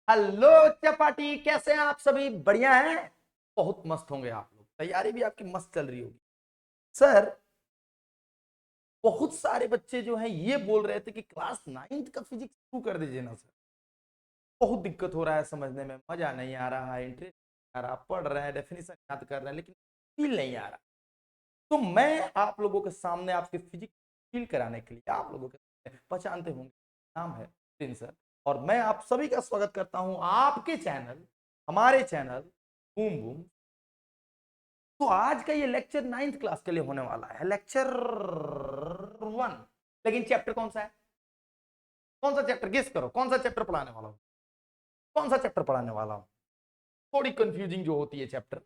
Hello chapati, कैसे हैं आप सभी? बढ़िया हैं? बहुत मस्त होंगे आप लोग। तैयारी भी आपकी मस्त चल रही होगी। सर, बहुत सारे बच्चे जो हैं ये बोल रहे थे कि क्लास 9th का फिजिक्स शुरू कर दीजिए ना सर। बहुत दिक्कत हो रहा है समझने में, मजा नहीं आ रहा है, इंटरेस्ट नहीं आ रहा, पढ़ रहे हैं, डेफिनेशन याद कर रहे हैं, लेकिन फील नहीं आ रहा। तो मैं आप लोगों के सामने आपके फिजिक्स फील कराने के लिए आप लोगों के पहचानते होंगे, नाम है प्रिंस सर। और मैं आप सभी का स्वागत करता हूं आपके चैनल, हमारे चैनल बूम बूम। तो आज का ये लेक्चर 9th क्लास के लिए होने वाला है, लेक्चर 1। लेकिन चैप्टर कौन सा है? कौन सा चैप्टर? गेस करो, कौन सा चैप्टर पढ़ाने वाला हूं? कौन सा चैप्टर पढ़ाने वाला हूं? थोड़ी कंफ्यूजिंग जो होती है चैप्टर,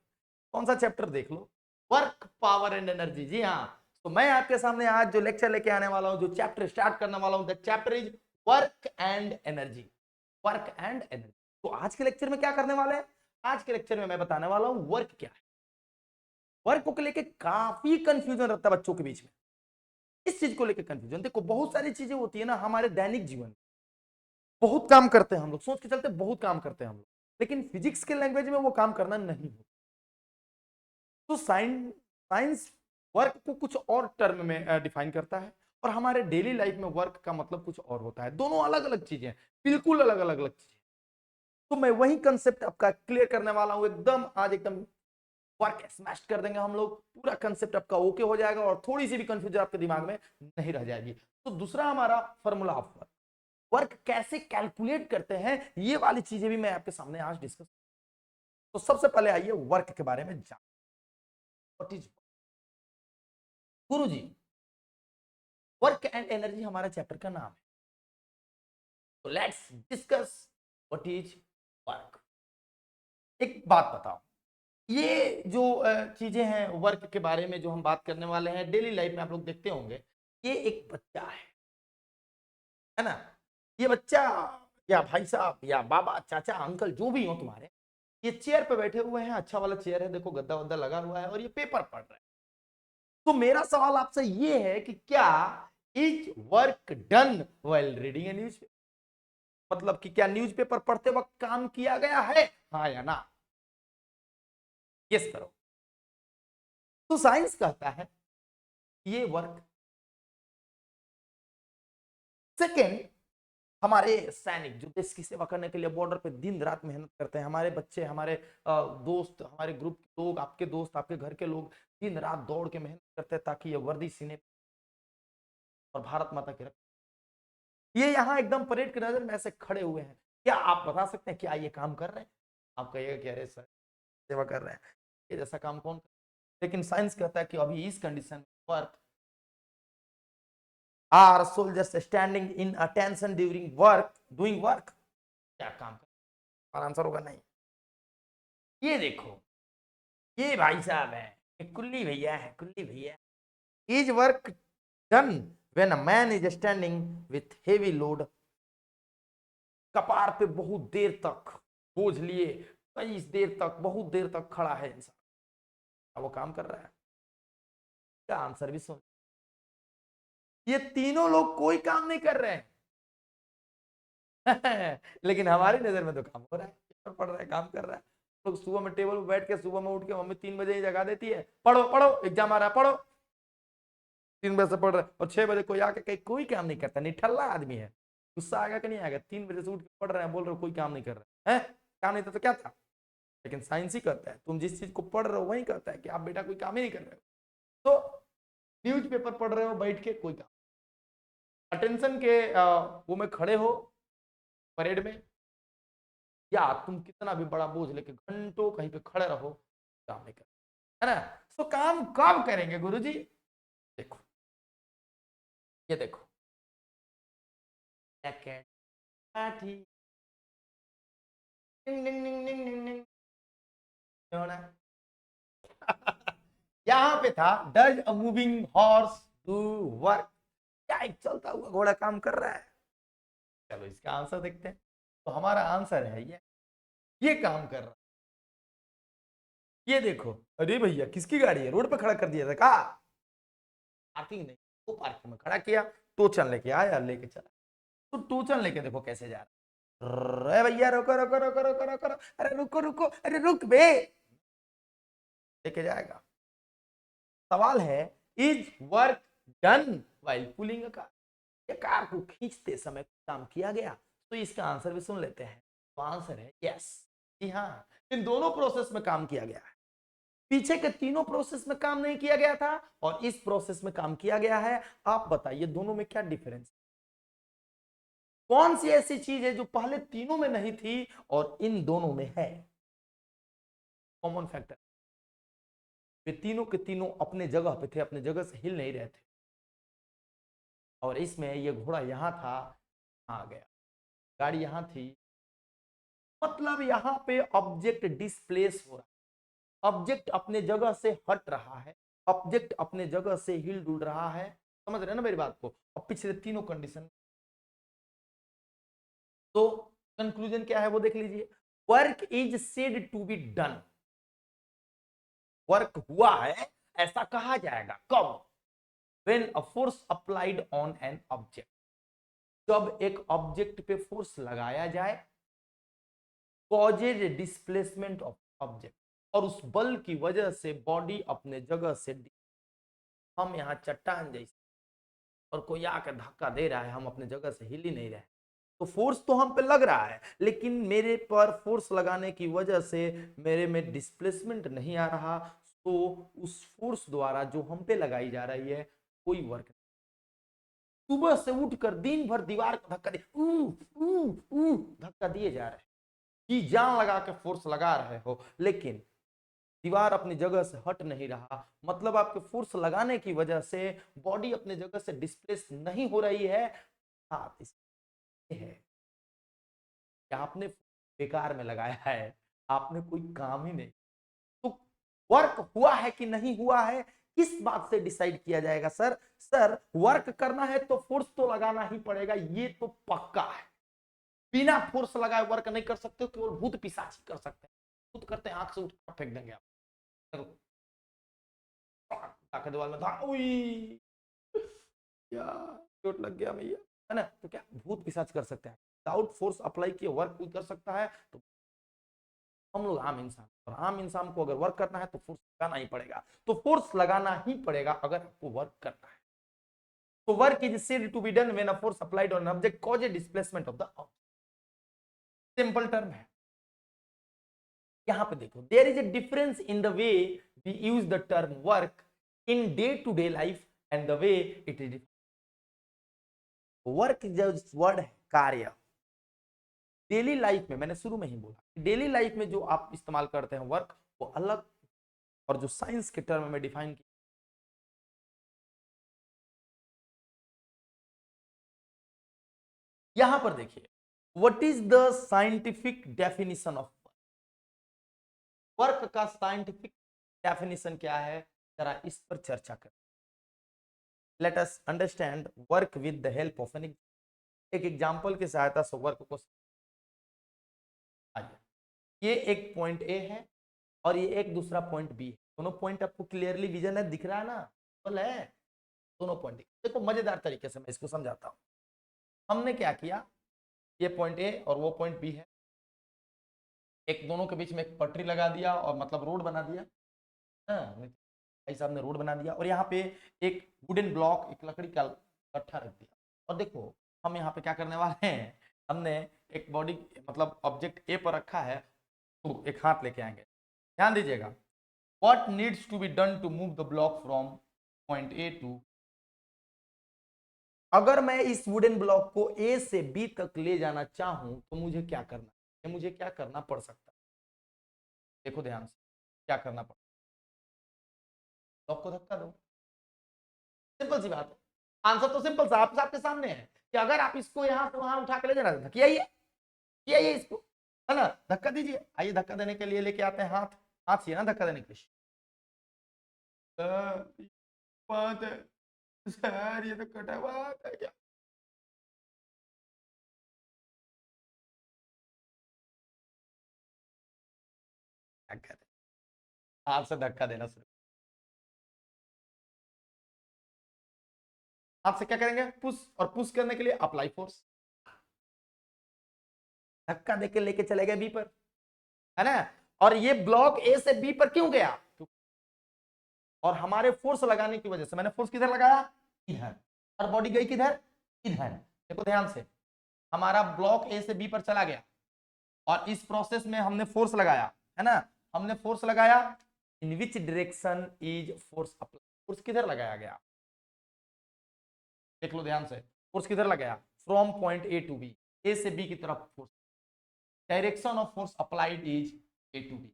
कौन सा चैप्टर देख लो। Work, power and energy. जी हाँ, तो मैं आपके सामने आज जो लेक्चर लेके आने वाला हूं, जो चैप्टर स्टार्ट करने वाला हूं, the chapter is work and energy. Work and energy. तो आज के लेक्चर में क्या करने वाले हैं? आज के लेक्चर में मैं बताने वाला हूं वर्क क्या है। वर्क को लेके काफी कंफ्यूजन रहता है बच्चों के बीच में। इस चीज को लेकर कंफ्यूजन, देखो बहुत सारी चीजें होती है ना हमारे दैनिक जीवन में। बहुत काम करते हैं हम लोग, सोच के चलते बहुत काम करते हैं हम लोग, लेकिन फिजिक्स के लैंग्वेज में वो काम करना नहीं होता। तो साइंस वर्क को कुछ और टर्म में डिफाइन करता है, और हमारे डेली लाइफ में वर्क का मतलब कुछ और होता है। दोनों अलग अलग चीजें हैं, बिल्कुल अलग अलग अलग चीजें। तो मैं वही कंसेप्ट आपका क्लियर करने वाला हूं एकदम आज, एकदम वर्क स्मैश कर देंगे हम लोग। पूरा कंसेप्ट आपका ओके हो जाएगा और थोड़ी सी भी कंफ्यूजन आपके दिमाग में नहीं रह जाएगी। तो दूसरा हमारा फॉर्मूला ऑफ वर्क, वर्क कैसे कैलकुलेट करते हैं, ये वाली चीजें भी मैं आपके सामने आज डिस्कस। तो सबसे पहले आइए वर्क के बारे में जान। What is Guru ji? Work and energy हमारा चैप्टर का नाम है, तो let's discuss what is work. एक बात बताओ, ये जो चीजें हैं वर्क के बारे में जो हम बात करने वाले हैं, डेली लाइफ में आप लोग देखते होंगे। ये एक बच्चा है ना? ये बच्चा या भाई साहब या बाबा चाचा अंकल जो भी हो तुम्हारे, ये चेयर पे बैठे हुए हैं, अच्छा वाला चेयर है, देखो गद्दा वद्दा लगा हुआ है, और ये पेपर पढ़ रहे हैं। तो मेरा सवाल आपसे ये है कि क्या is work done while reading A newspaper? मतलब कि क्या न्यूज़पेपर पढ़ते वक्त काम किया गया है, हाँ या ना? गेस करो। तो साइंस कहता है ये वर्क। सेकेंड, हमारे सैनिक जो देश की सेवा करने के लिए बॉर्डर पे दिन रात मेहनत करते हैं, हमारे बच्चे, हमारे दोस्त, हमारे ग्रुप के लोग, आपके दोस्त, आपके घर के लोग दिन रात दौड़ के मेहनत करते हैं ताकि ये वर्दी सीने और भारत माता की रक्षा। ये यहाँ एकदम परेड की नजर में ऐसे खड़े हुए हैं। क्या आप बता सकते हैं क्या ये काम कर रहे हैं? आप कहिएगा कि अरे सर सेवा कर रहे हैं, ये जैसा काम कौन कर? लेकिन साइंस कहता है कि अभी इस कंडीशन में work are soldiers standing in attention during work, doing work. क्या काम कर? और आंसर होगा नहीं। ये देखो, ये भाई साहब है, ये कुल्ली भैया है, कुल्ली भैया। Is work done when a man is standing with heavy load. कपार पे बहुत देर तक बोझ लिए, कई देर तक, बहुत देर तक खड़ा है इंसान, अब वो काम कर रहा है। क्या आंसर भी सुन, ये तीनों लोग कोई काम नहीं कर रहे हैं लेकिन हमारी नजर में तो काम हो रहा है, पेपर पढ़ रहा है, काम कर रहा है। लोग सुबह में टेबल पर बैठ के, सुबह में उठ के मम्मी 3 बजे ही जगा देती है, पढ़ो पढ़ो एग्जाम आ रहा है पढ़ो। 3 बजे से पढ़ रहे और 6 बजे कोई आके कहीं कोई काम नहीं करता, निठल्ला आदमी है। गुस्सा आएगा कि नहीं आएगा? 3 बजे से उठ के पढ़ रहे हैं, बोल रहे हो कोई काम नहीं कर रहे हैं, काम नहीं था तो क्या था? लेकिन साइंस ही कहता है, तुम जिस चीज को पढ़ रहे हो वही कहता है कि आप बेटा कोई काम ही नहीं कर रहे हो। तो न्यूज पेपर पढ़ रहे हो बैठ के, कोई काम। अटेंशन के वो में खड़े हो परेड में, या तुम कितना भी बड़ा बोझ लेके घंटों कहीं पे खड़े रहो, काम नहीं कर, है ना? तो काम कब करेंगे गुरुजी? देखो, ये देखो, ठीक, डिंग डिंग डिंग डिंग डिंग डिंग, होना यहाँ पे था, does a moving horse do work? क्या एक चलता हुआ घोड़ा काम कर रहा है? चलो इसका आंसर देखते हैं। तो हमारा आंसर है ये काम कर रहा है। ये देखो, अरे भैया किसकी गाड़ी है, रोड पे खड़ा कर दिया था का? पार्किंग नहीं, वो पार्किंग में खड़ा किया, टोचन लेके आया, लेके चला। तो टोचन लेके देखो कैसे जा रहा है, अरे भैया रुको रुको रुको रुको रुको रुको, अरे रुको रुको, अरे रुक बे, लेके जाएगा। सवाल है, is work done while pulling a car? ये कार को खींचते समय काम किया गया? तो इसका आंसर भी सुन लेते हैं। तो आंसर है यस, जी हाँ, इन दोनों प्रोसेस में काम किया गया है। पीछे के तीनों प्रोसेस में काम नहीं किया गया था और इस प्रोसेस में काम किया गया है। आप बताइए दोनों में क्या डिफरेंस? कौन सी ऐसी चीज है जो पहले तीनों में नहीं थी और इन दोनों में है? कॉमन फैक्टर, वे तीनों के तीनों अपने जगह पे थे, अपने जगह से हिल नहीं रहे थे। और इसमें ये घोड़ा यहां था, आ गया, गाड़ी यहां थी, मतलब यहां पे ऑब्जेक्ट डिस्प्लेस हो रहा है, ऑब्जेक्ट अपने जगह से हट रहा है, ऑब्जेक्ट अपने जगह से हिल डुल रहा है। समझ रहे हैं ना मेरी बात को? और पिछले तीनों कंडीशन, तो कंक्लूजन क्या है वो देख लीजिए। Work is said to be done, work हुआ है ऐसा कहा जाएगा कब? When a force applied on an object, जब एक ऑब्जेक्ट पे फोर्स लगाया जाए, कॉजेज डिस्प्लेसमेंट ऑफ ऑब्जेक्ट, और उस बल की वजह से बॉडी अपने जगह से, हम यहां चट्टान जैसे, और कोई आकर धक्का दे रहा है, हम अपने जगह से हिल ही नहीं रहे, तो फोर्स तो हम पे लग रहा है, लेकिन मेरे पर फोर्स लगाने की वजह से मेरे में डिस्प्लेसमेंट नहीं आ रहा, तो उस फोर्स द्वारा जो हम पे लगाई जा रही है कोई वर्क, सुबह से उठकर दिन भर दीवार को धक्का दे, धक्का दिए जा रहे हैं, कि जान लगा के फोर्स लगा रहे हो, लेकिन दीवार अपनी जगह से हट नहीं रहा, मतलब आपके फोर्स लगाने की वजह से बॉडी अपनी जगह से डिस्प्लेस नहीं हो रही है। हाँ, है कि आपने बेकार में लगाया है, आपने कोई काम ही नहीं। तो वर्क हुआ है कि नहीं हुआ है, किस बात से डिसाइड किया जाएगा? सर सर वर्क करना है तो फोर्स तो लगाना ही पड़ेगा, ये तो पक्का है। बिना फोर्स लगाए वर्क नहीं कर सकते, केवल भूत पिशाच कर सकते हैं। भूत करते हैं, आंख से उठ फेंक देंगे आप, दीवार में था, यार चोट लग गया भैया, है ना? तो क्या भूत पिशाच कर सकते हैं? विदाउट फोर्स अप्लाई किए वर्क कोई कर सकता है? तो हम लोग आम इंसान, और आम इंसान को अगर वर्क करना है तो फोर्स लगाना ही पड़ेगा, तो फोर्स लगाना ही पड़ेगा अगर आपको वर्क करना है। तो work is said to be done when a force applied on an object cause a displacement of the object. Simple term है। यहां पे देखो, there is a difference in the way we use the term work in day to day life and the way it is, work जो word है कार्य, daily life में, मैंने शुरू में ही बोला, डेली लाइफ में जो आप इस्तेमाल करते हैं वर्क वो अलग, और जो साइंस के टर्म में डिफाइन किया, यहां पर देखिए, what is the scientific definition of work? Work का साइंटिफिक डेफिनेशन क्या है, जरा इस पर चर्चा करें। Let us understand work with the help of an, एक एग्जांपल की सहायता से वर्क को, ये एक पॉइंट ए है और ये एक दूसरा पॉइंट बी है, दोनों पॉइंट आपको क्लियरली विजन है, दिख रहा है ना? बोल है, दोनों पॉइंट देखो, मजेदार तरीके से मैं इसको समझाता हूं। हमने क्या किया, ये पॉइंट ए और वो पॉइंट बी है, एक दोनों के बीच में एक पटरी लगा दिया और मतलब रोड बना दिया, हाँ, भाई साहब ने रोड बना दिया, और यहाँ पे एक वुडन ब्लॉक, एक लकड़ी का गट्ठा रख दिया। और देखो हम यहाँ पे क्या करने वाले हैं, हमने एक बॉडी मतलब ऑब्जेक्ट ए पर रखा है, तो एक हाथ लेके आएंगे, ध्यान दीजिएगा। What needs to be done to move the block from point A to, अगर मैं इस वुडन ब्लॉक को ए से बी तक ले जाना चाहूं तो मुझे क्या करना है, मुझे क्या करना पड़ सकता है? देखो ध्यान से, क्या करना पड़, ब्लॉक को धक्का दो, सिंपल सी बात है। आंसर तो सिंपल सा आपके सामने है कि अगर आप इसको यहां से वहां उठा के ले जाना, किया इसको, है ना? धक्का दीजिए, आइए धक्का देने के लिए लेके आते हैं हाथ, हाथ चाहिए ना धक्का देने के लिए। बात है सर, ये तो कटा बात है क्या? क्या करें, हाथ से धक्का देना शुरू, हाथ से क्या करेंगे, पुश, और पुश करने के लिए अप्लाई फोर्स, धक्का देके लेके चले गए बी पर, है ना। और ये ब्लॉक ए से बी पर क्यों गया, और हमारे फोर्स लगाने की वजह से, मैंने फोर्स किधर लगाया, इधर, और बॉडी गई किधर, इधर। देखो ध्यान से, हमारा ब्लॉक ए से बी पर चला गया और इस प्रोसेस में हमने फोर्स लगाया, है ना, हमने फोर्स लगाया। In which direction is force apply, force किधर लगाया गया, देख लो ध्यान से, फोर्स किधर लगाया, from point A to B, A से बी की तरफ force, direction of force applied is A to B.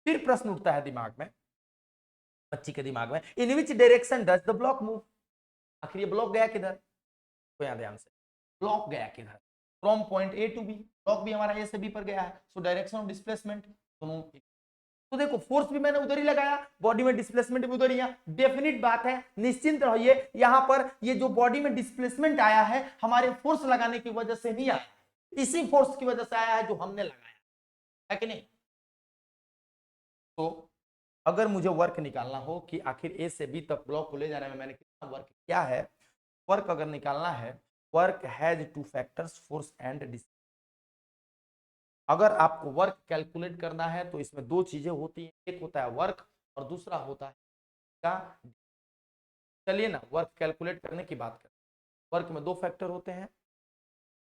फिर प्रश्न उठता है दिमाग में, बच्ची के दिमाग में, in which direction does the block move, आखिर ये ब्लॉक गया किधर, तो यहां ध्यान से, ब्लॉक गया किधर, from point A to B, block भी हमारा ए से बी पर गया है, सो डायरेक्शन ऑफ डिस्प्लेसमेंट दोनों। तो देखो फोर्स भी मैंने उधर ही लगाया, बॉडी में डिस्प्लेसमेंट भी उधर ही है, डेफिनिट बात है, निश्चिंत रहिए, यहां पर ये जो बॉडी में डिस्प्लेसमेंट आया है हमारे फोर्स लगाने की वजह से नहीं आया, इसी फोर्स की वजह से आया है जो हमने लगाया है कि नहीं। तो अगर मुझे वर्क निकालना हो कि आखिर ए से बी तक ब्लॉक को ले जाने में मैंने कितना वर्क किया है, वर्क अगर निकालना है, work has two factors, force and displacement. अगर आपको वर्क कैलकुलेट करना है तो इसमें दो चीजें होती हैं, एक होता है वर्क और दूसरा होता है क्या। चलिए ना वर्क कैलकुलेट करने की बात करें। वर्क में दो फैक्टर होते हैं,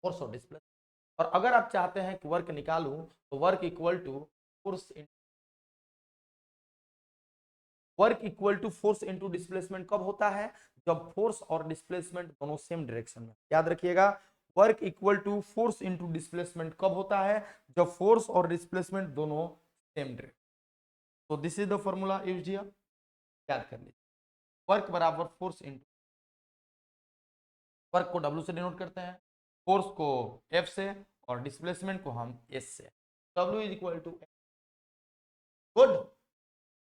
फोर्स और डिस्प्लेसमेंट। और अगर आप चाहते हैं कि वर्क निकालूं तो work equal to force, work equal to force into displacement कब होता है, जब फोर्स और डिस्प्लेसमेंट दोनों सेम डायरेक्शन में। याद रखिएगा, work equal to force into displacement कब होता है, जब फोर्स और डिस्प्लेसमेंट दोनों सेम डायरेक्शन। तो this is the formula used here, याद कर लीजिए, वर्क बराबर फोर्स इंटू, वर्क को W से डिनोट करते हैं, फोर्स को F से और डिस्प्लेसमेंट को हम S से। W is equal to, good,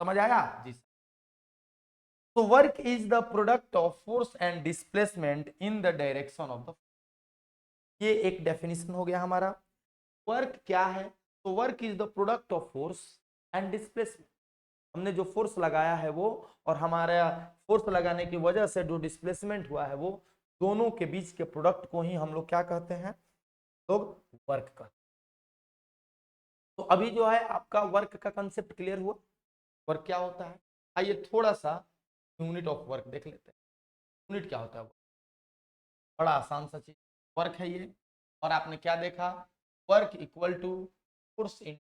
समझ आया जी। तो work is the product of force and displacement in the direction of the, ये एक डेफिनेशन हो गया हमारा। वर्क क्या है, तो work is the product of force and displacement, हमने जो फोर्स लगाया है वो, और हमारा फोर्स लगाने की वजह से जो डिस्प्लेसमेंट हुआ है वो, दोनों के बीच के प्रोडक्ट को ही हम लोग क्या कहते हैं, लोग वर्क कहते हैं। तो अभी जो है आपका वर्क का कंसेप्ट क्लियर हुआ, वर्क क्या होता है। आइए थोड़ा सा यूनिट ऑफ वर्क देख लेते हैं। यूनिट क्या होता है, बड़ा आसान सा चीज, वर्क है ये, और आपने क्या देखा, work equal to force in,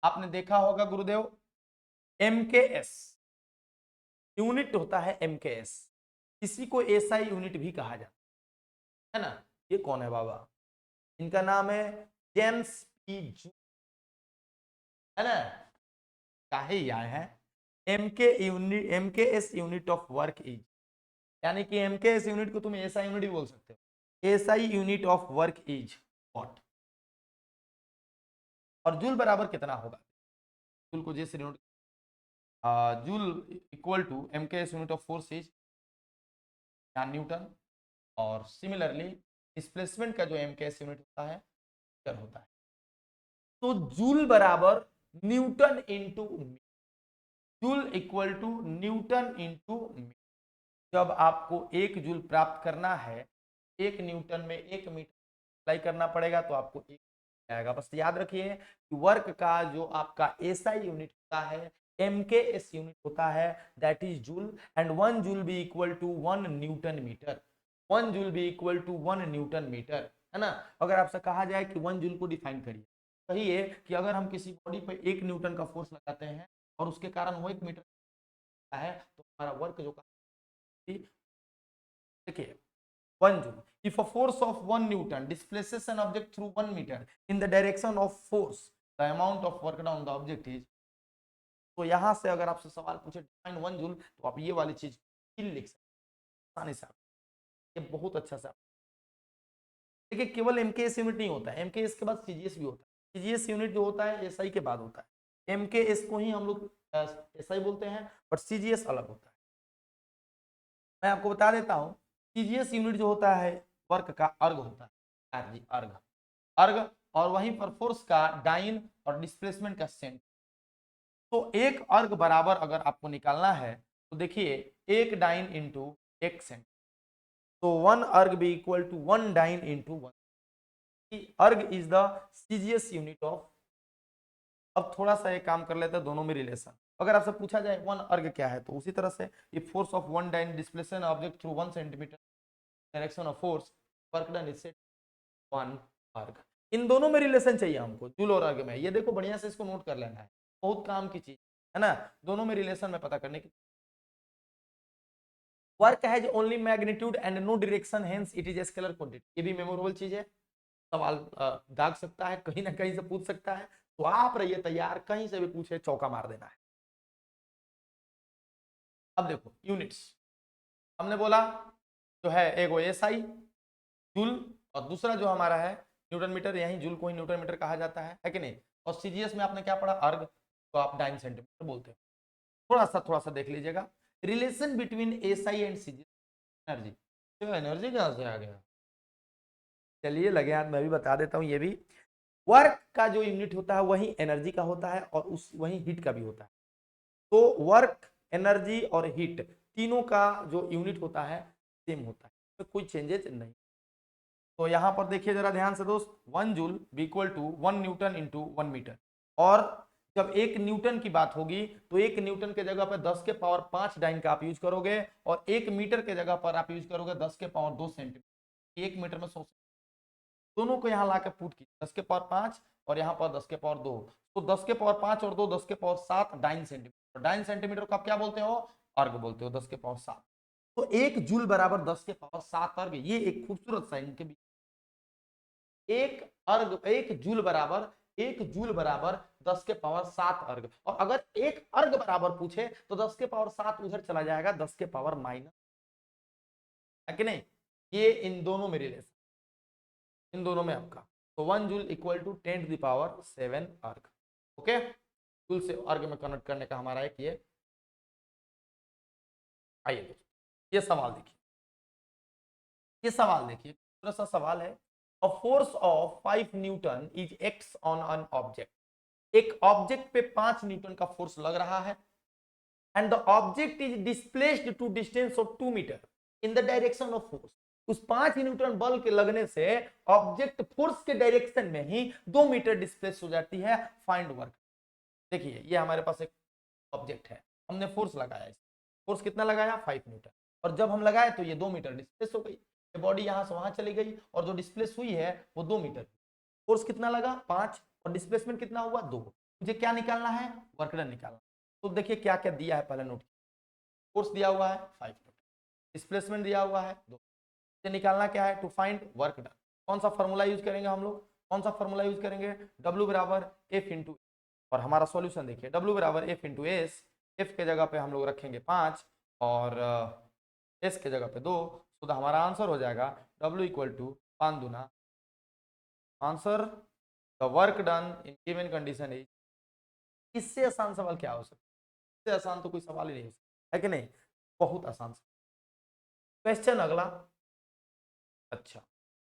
आपने देखा होगा गुरुदेव MKS यूनिट होता है, MKS, इसी को SI यूनिट भी कहा जाता है ना। ये कौन है बाबा, इनका नाम है जेम्स पी जूल, है ना, काहे ही आए हैं। MKS unit of work is, यानी कि MKS यूनिट को तुम SI यूनिट भी बोल सकते हो, SI unit of work is what. और जूल बराबर कितना होगा, जूल को जैसे denote, joule equal to MKS unit of force is newton, और सिमिलरली डिस्प्लेसमेंट का जो MKS यूनिट होता है मीटर होता है। तो जूल बराबर newton into metre, joule equal to newton into metre. जब आपको एक जूल प्राप्त करना है, एक न्यूटन में एक मीटर अप्लाई करना पड़ेगा, तो आपको एक आएगा। बस याद रखिए कि वर्क का जो आपका SI यूनिट होता है, MKS यूनिट होता है, that is joule, and 1 joule be equal to 1 newton metre, 1 joule be equal to 1 newton metre, है ना। अगर आपसे कहा जाए कि 1 जूल को डिफाइन करिए, कहिए कि अगर हम किसी बॉडी पर 1 न्यूटन का फोर्स लगाते हैं और उसके कारण वो 1 मीटर है, तो हमारा वर्क जो देखिए 1 joule. If a force of 1 Newton displaces an object through 1 meter in the direction of force, the amount of work done on the object is, तो यहां से अगर आपसे सवाल पूछे डिफाइन 1 जूल, तो आप ये वाली चीज लिख सकते आसानी से, ये बहुत अच्छा सा। देखिए केवल MKS यूनिट नहीं होता है, MKS के बाद CGS भी होता है, CGS यूनिट जो होता है SI के बाद होता है, MKS को ही हम लोग SI बोलते हैं, और CGS अलग होता है। मैं आपको बता देता हूं, CGS यूनिट जो होता है वर्क का अर्ग होता है, अर्ग अर्ग अर्ग, और वहीं पर फोर्स का डाइन और डिस्प्लेसमेंट का सेंट। तो एक अर्ग बराबर अगर आपको निकालना है तो देखिए एक डाइन इंटू एक सेंट, तो 1 erg be equal to 1 dyne into 1। Erg is the CGS unit of. अब थोड़ा सा एक काम कर लेते हैं दोनों में रिलेशन। अगर आपसे पूछा जाए 1 अर्ग क्या है, तो उसी तरह से ये force of 1 dyne displaces object through 1 centimetre direction of force work done is 1 erg. इन दोनों में रिलेशन चाहिए हमको, जूल और अर्ग में। ये देखो बढ़िया से इसको नोट कर लेना है, बहुत काम की चीज है ना, दोनों में रिलेशन में पता करने की। Work has only magnitude and no direction, hence it is scalar quantity. ये भी मेमोरेबल चीज है, सवाल दाग सकता है, कहीं ना कहीं से पूछ सकता है, तो आप रहिए तैयार, कहीं से भी पूछे चौका मार देना है। अब देखो यूनिट्स हमने बोला जो है एक वो एसआई जूल, और दूसरा जो हमारा है न्यूटन मीटर, यही जूल को ही न्यूटन मीटर कहा जाता है कि नहीं। और सीजीएस में आपने क्या पढ़ा, अर्ग, तो आप डाइन सेंटीमीटर बोलते हो। थोड़ा सा देख लीजिएगा relation between SI and CGS. Energy, तो एनर्जी कहां से आ गया, चलिए लगे हाथ मैं भी बता देता हूं। ये भी वर्क का जो यूनिट होता है वही एनर्जी का होता है, और उस वही हीट का भी होता है। तो वर्क, एनर्जी और हीट तीनों का जो यूनिट होता है सेम होता है, तो कोई चेंजेस नहीं। तो यहां पर देखिए जरा ध्यान से दोस्त, 1 joule be equal to 1 newton into 1 metre. और जब 1 न्यूटन की बात होगी तो 1 न्यूटन के जगह पर 10 के पावर 5 डाइन का आप यूज करोगे, और 1 मीटर के जगह पर आप यूज करोगे 10 के पावर 2 सेंटीमीटर। 1 मीटर में 100, दोनों को यहाँ लाकर पुट की 10 के पावर 5 और यहाँ पर 10 के पावर 2, तो 10 के पावर 5 और 2 10 के power 7 dyne centimetre. Dyne centimetre को आप क्या बोलते हो, अर्ग बोलते हो, 10 के पावर 7। तो 1 जूल बराबर 10 के पावर 7 अर्ग। ये एक खूबसूरत सा इनके बीच, एक अर्ग, 1 जूल बराबर 10 के पावर 7 अर्ग। और अगर एक अर्ग बराबर पूछे तो 10 के पावर 7 उधर चला जाएगा, 10 के पावर माइनस, है कि नहीं। ये इन दोनों में रिलेशन, इन दोनों में आपका, तो 1 joule equal to 10 to the power 7 erg. Okay, joule से अर्ग में कन्वर्ट करने का हमारा एक ये। आइए दोस्तों ये सवाल देखिए, ये सवाल देखिए, थोड़ा सा सवाल है। A force of 5 newton is acts on an object. एक ऑब्जेक्ट पे 5 न्यूटन का फोर्स लग रहा है, and the object is displaced to distance of 2 metre in the direction of force. उस 5 न्यूटन बल के लगने से ऑब्जेक्ट फोर्स के डायरेक्शन में ही 2 मीटर डिस्प्लेस हो जाती है। Find work. देखिए ये हमारे पास एक ऑब्जेक्ट है, हमने फोर्स लगाया, फोर्स कितना लगाया 5 न्यूटन, और जब हम लगाए तो ये 2 मीटर डिस्प्लेस हो गई, बॉडी यहां से वहां चली गई, और जो डिस्प्लेस हुई है वो 2 मीटर। फोर्स कितना लगा 5, और डिस्प्लेसमेंट कितना हुआ 2। मुझे क्या निकालना है, वर्क डन निकालना। तो देखिए क्या क्या दिया है, पहले नोट। फोर्स दिया हुआ है 5 न्यूटन, डिस्प्लेसमेंट दिया हुआ है 2। मुझे निकालना क्या है, टू फाइंड वर्क डन। कौन सा फॉर्मूला यूज करेंगे हम लोग, कौन सा फॉर्मूला यूज करेंगे, W बराबर F इंटू, और हमारा सॉल्यूशन देखिए W बराबर F इंटू एस। F के जगह पे हम लोग रखेंगे 5 और S के जगह पे 2, तो हमारा आंसर हो जाएगा W इक्वल टू 5 दूना। Answer the work done in given condition is. इससे आसान सवाल क्या हो सकता है, इससे आसान तो कोई सवाल ही नहीं हो सकता, है कि नहीं, बहुत आसान। क्वेश्चन अगला, अच्छा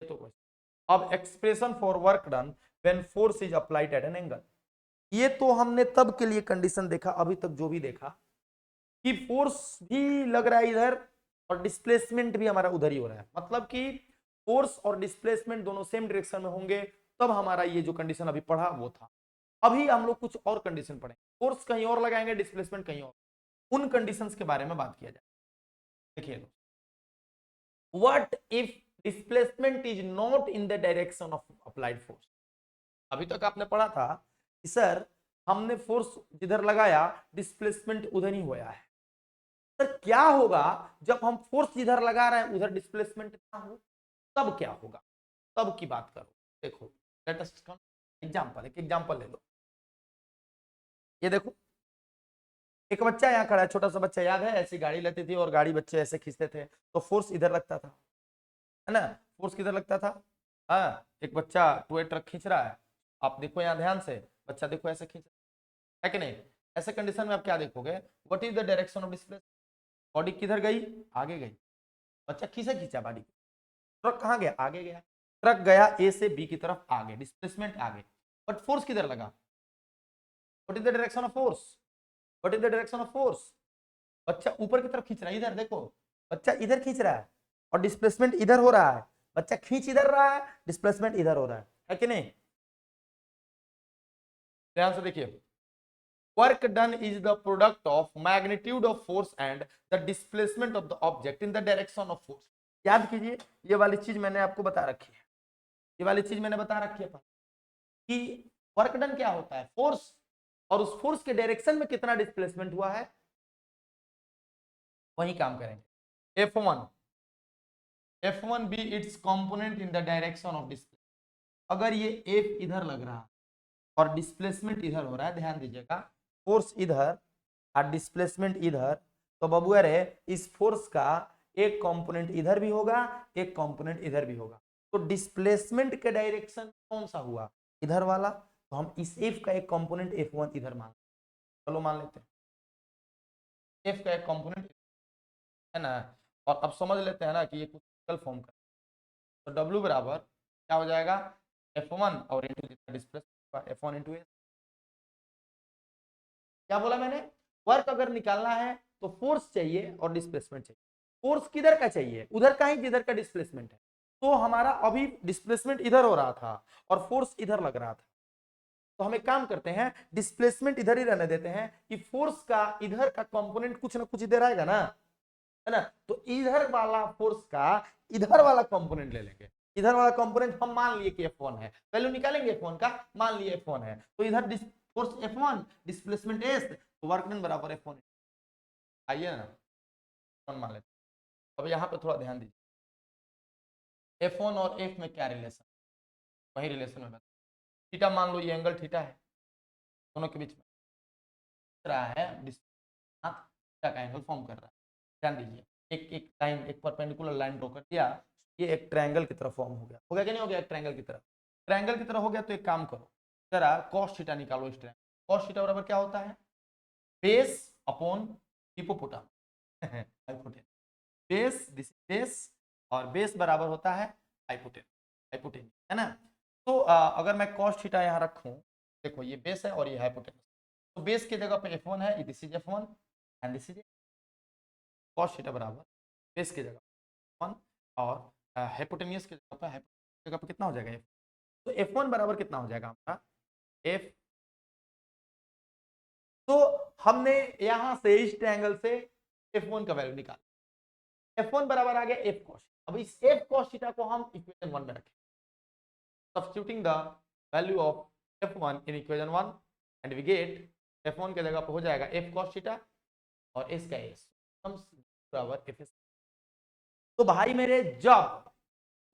ये तो क्वेश्चन। अब expression for work done when force is applied at an angle. ये तो हमने तब के लिए कंडीशन देखा, अभी तक जो भी देखा कि फोर्स भी लग रहा है इधर और डिस्प्लेसमेंट भी हमारा उधर ही हो रहा है, मतलब कि फोर्स और डिस्प्लेसमेंट दोनों सेम डायरेक्शन में होंगे, तब हमारा ये जो कंडीशन अभी पढ़ा वो था। अभी हम लोग कुछ और कंडीशन पढ़ेंगे, फोर्स कहीं और लगाएंगे, डिस्प्लेसमेंट कहीं और, उन कंडीशंस के बारे में बात किया जाए। देखिए what if displacement is not in the direction of applied force. अभी तक आपने पढ़ा था कि सर हमने फोर्स जिधर लगाया डिस्प्लेसमेंट उधर ही हुआ है। सर क्या होगा जब हम फोर्स जिधर लगा रहे हैं उधर डिस्प्लेसमेंट ना हो, तब क्या होगा, तब की बात करो। देखो लेट अस कम एग्जांपल, एक एग्जांपल ले लो। ये देखो एक बच्चा यहाँ खड़ा है, छोटा सा बच्चा, याद है ऐसी गाड़ी लेती थी और गाड़ी बच्चे ऐसे खींचते थे, तो फोर्स इधर लगता था, है ना, फोर्स किधर लगता था। हाँ एक बच्चा टोय ट्रक खींच रहा है, आप देखो यहाँ ध्यान से, बच्चा देखो ऐसे खींच रहा है कि नहीं। ऐसे कंडीशन में आप क्या देखोगे, what is the direction of displacement. Body किधर गई, आगे गई, बच्चा किसे खींचा बॉडी, ट्रक कहाँ गया, आगे गया, ट्रक गया ए से बी की तरफ आगे, डिस्प्लेसमेंट आगे, बट फोर्स किधर लगा, what is the direction of force, what is the direction of force. बच्चा ऊपर की तरफ खींच रहा है, इधर देखो बच्चा इधर खींच रहा है, और डिस्प्लेसमेंट इधर हो रहा है, बच्चा खींच इधर रहा है, डिस्प्लेसमेंट इधर हो रहा है कि नहीं? ध्यान से देखिए, work done is the product of magnitude of force and the displacement of the object in the direction of force. याद कीजिए, ये वाली चीज मैंने आपको बता रखी है, ये वाली चीज मैंने बता रखी है कि वर्क डन क्या होता है, फोर्स, और उस फोर्स के डायरेक्शन में कितना डिस्प्लेसमेंट हुआ है, वही काम करेंगे। F1 be its component in the direction of displacement. अगर ये F इधर लग रहा है और डिस्प्लेसमेंट इधर हो रहा है, ध्यान दीजिएगा, फोर्स इधर और डिस्प्लेसमेंट इधर, तो बबुआ रे इस फोर्स का एक कंपोनेंट इधर भी होगा, एक कंपोनेंट इधर भी होगा, तो डिस्प्लेसमेंट के डायरेक्शन कौन सा हुआ, इधर वाला, तो हम इस F का एक कंपोनेंट F1 इधर मान, चलो मान लेते हैं F का एक कंपोनेंट है ना, और अब समझ लेते हैं ना कि ये कुछ फॉर्म कर, तो W बराबर क्या हो जाएगा, F1 और इंटू जितना डिस्प्लेसमेंट F1 इंटू S। क्या बोला मैंने, वर्क अगर निकालना है तो फोर्स चाहिए और डिस्प्लेसमेंट चाहिए। फोर्स किधर का चाहिए, उधर का ही जिधर का डिस्प्लेसमेंट है, तो हमारा अभी डिस्प्लेसमेंट इधर हो रहा था और फोर्स इधर लग रहा था, तो हम एक काम करते हैं, डिस्प्लेसमेंट इधर ही रहने देते हैं कि फोर्स का इधर का कंपोनेंट कुछ ना कुछ इधर आएगा ना, है ना, तो इधर वाला फोर्स का इधर वाला कंपोनेंट ले लेंगे। इधर वाला कंपोनेंट हम मान लिए कि F1 है, वैल्यू निकालेंगे F1 का, मान लिए F1 है, तो इधर फोर्स F1 डिस्प्लेसमेंट S, तो वर्क डन बराबर F1। आइए ना F1 मान लेते। अब यहाँ पे थोड़ा ध्यान दीजिए, F1 और F में क्या रिलेशन, वही रिलेशन में थीटा मान लो, ये एंगल थीटा है दोनों के बीच में रहा है, थीटा का एंगल फॉर्म कर रहा है। ध्यान दीजिए, एक एक लाइन, एक परपेंडिकुलर लाइन ड्रॉ कर दिया, ये एक ट्रायंगल की तरफ फॉर्म हो गया कि नहीं हो गया, एक ट्रायंगल की तरफ, ट्रायंगल की तरफ हो गया, तो एक काम करो जरा cos थीटा निकालो इस ट्रायंगल, cos थीटा बराबर क्या होता है, base upon hippopotamus hypotenuse, base this base, और बेस बराबर होता है हाइपोटेनस है ना। तो अगर मैं cos थीटा यहाँ रखूं, देखो ये बेस है और ये हाइपोटेनस, तो बेस की जगह पे F1 है, this is F1 and this is cos theta बराबर बेस की जगह 1 और हाइपोटेनियस की जगह पे कितना हो जाएगा F, तो F1 बराबर कितना हो जाएगा हमारा F, तो हमने यहां से इस ट्रायंगल से F1 का वैल्यू निकाला, F1 बराबर आ गया F cos। अब इस F cos थीटा को हम इक्वेशन 1 में रखें, substituting the value of F1 in equation 1 and we get F1 की जगह पे हो जाएगा F cos थीटा और S का S बराबर Fs। तो भाई मेरे जब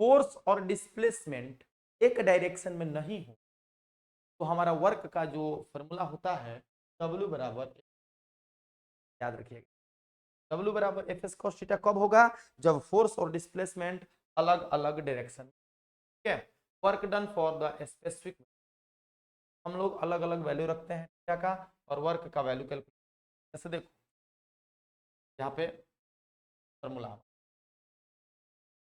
फोर्स और डिस्प्लेसमेंट एक डायरेक्शन में नहीं हो, तो हमारा वर्क का जो फॉर्मूला होता है W बराबर, याद रखिएगा W बराबर एफ एस कॉस थीटा कब होगा, जब फोर्स और डिस्प्लेसमेंट अलग अलग डायरेक्शन, ठीक है। Work done for the specific, हम लोग अलग अलग वैल्यू रखते हैं थीटा का और वर्क का वैल्यू कैलकुलेट, जैसे देखो यहाँ पे फॉर्मूला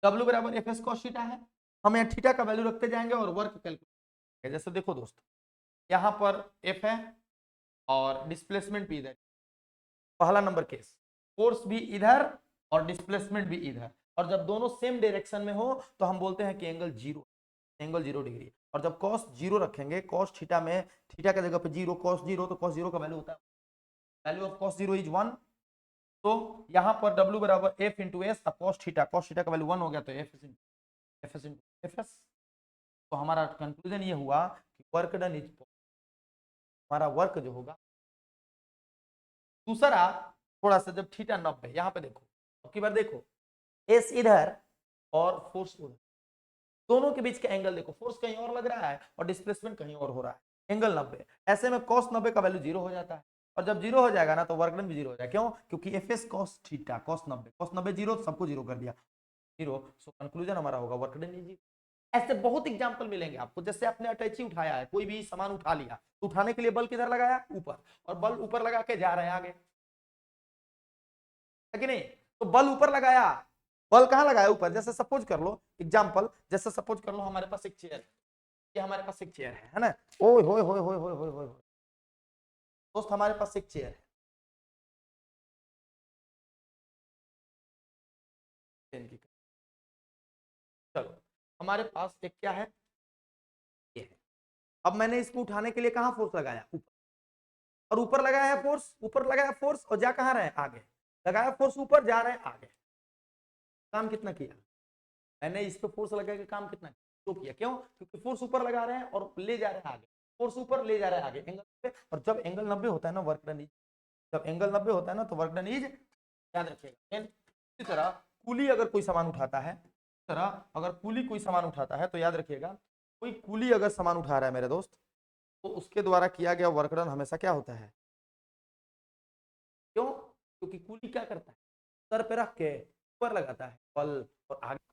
W बराबर एफ एस कॉस थीटा है, हम यहाँ थीटा का वैल्यू रखते जाएंगे और वर्क कैलकुलेट, जैसे देखो दोस्तों यहाँ पर F है और डिस्प्लेसमेंट भी इधर, पहला नंबर केस, फोर्स भी इधर और डिस्प्लेसमेंट भी इधर, और जब दोनों सेम डायरेक्शन में हो तो हम बोलते हैं कि एंगल 0 डिग्री, और जब cos 0 रखेंगे, cos थीटा में थीटा की जगह पे 0, cos 0, तो cos 0 का वैल्यू होता है, वैल्यू ऑफ cos 0 इज 1, तो यहाँ पर W बराबर F into S, cos theta का वैल्यू 1 हो गया, तो F एस, तो हमारा कंक्लूजन ये हुआ कि वर्क डन इज, हमारा वर्क जो होगा। दूसरा थोड़ा सा, जब थीटा 90, यहाँ पे देखो, अब की बार देखो एस इधर और फोर्स उधर, दोनों के बीच का एंगल देखो, फोर्स कहीं और लग रहा है और डिस्प्लेसमेंट कहीं और हो रहा है, एंगल 90, ऐसे में cos 90 का वैल्यू 0 हो जाता है, और जब 0 हो जाएगा ना तो वर्क डन भी 0 हो जाएगा, क्यों, क्योंकि F S cos theta cos 90 0, सबको 0 कर दिया 0, सो कंक्लूजन हमारा होगा वर्क डन इज। ऐसे बहुत एग्जांपल मिलेंगे आपको, जैसे आपने अटैची उठाया है, कोई भी सामान उठा लिया, तो उठाने के लिए बल किधर लगाया, ऊपर, और बल ऊपर लगा के जा रहे हैं आगे, है कि नहीं, तो बल ऊपर लगाया, बल कहां लगाया, ऊपर, जैसे सपोज कर लो एग्जांपल, जैसे सपोज कर लो हमारे पास एक चेयर, ये हमारे पास एक चेयर है ना, ओए होए होए होए होए होए होए, दोस्त हमारे पास एक चेयर है, चलो हमारे पास एक क्या है, ये है। अब मैंने इसको उठाने के लिए कहां फोर्स लगाया, ऊपर, और ऊपर लगाया है फोर्स, ऊपर लगाया फोर्स और जा कहां रहे हैं, आगे, लगाया फोर्स ऊपर, जा रहे हैं आगे। काम कितना किया मैंने, इस पे फोर्स लगा के काम कितना तो किया, क्यों, क्योंकि फोर्स ऊपर लगा रहे हैं और ले जा रहे हैं आगे, फोर्स ऊपर ले जा रहे हैं आगे, एंगल पे। और जब एंगल 90 होता है ना, वर्क डन इज, जब एंगल 90 होता है ना तो वर्क डन इज, याद रखिएगा। इसी तरह कूली अगर कोई सामान उठाता है, इस तरह अगर कूली कोई सामान उठाता है तो याद रखिएगा, कोई कूली अगर सामान उठा रहा है मेरे दोस्त, तो उसके द्वारा किया गया वर्क डन हमेशा क्या होता है, क्यों, क्योंकि कूली क्या करता है, सर पे रख के ऊपर लगाता है बल और आगे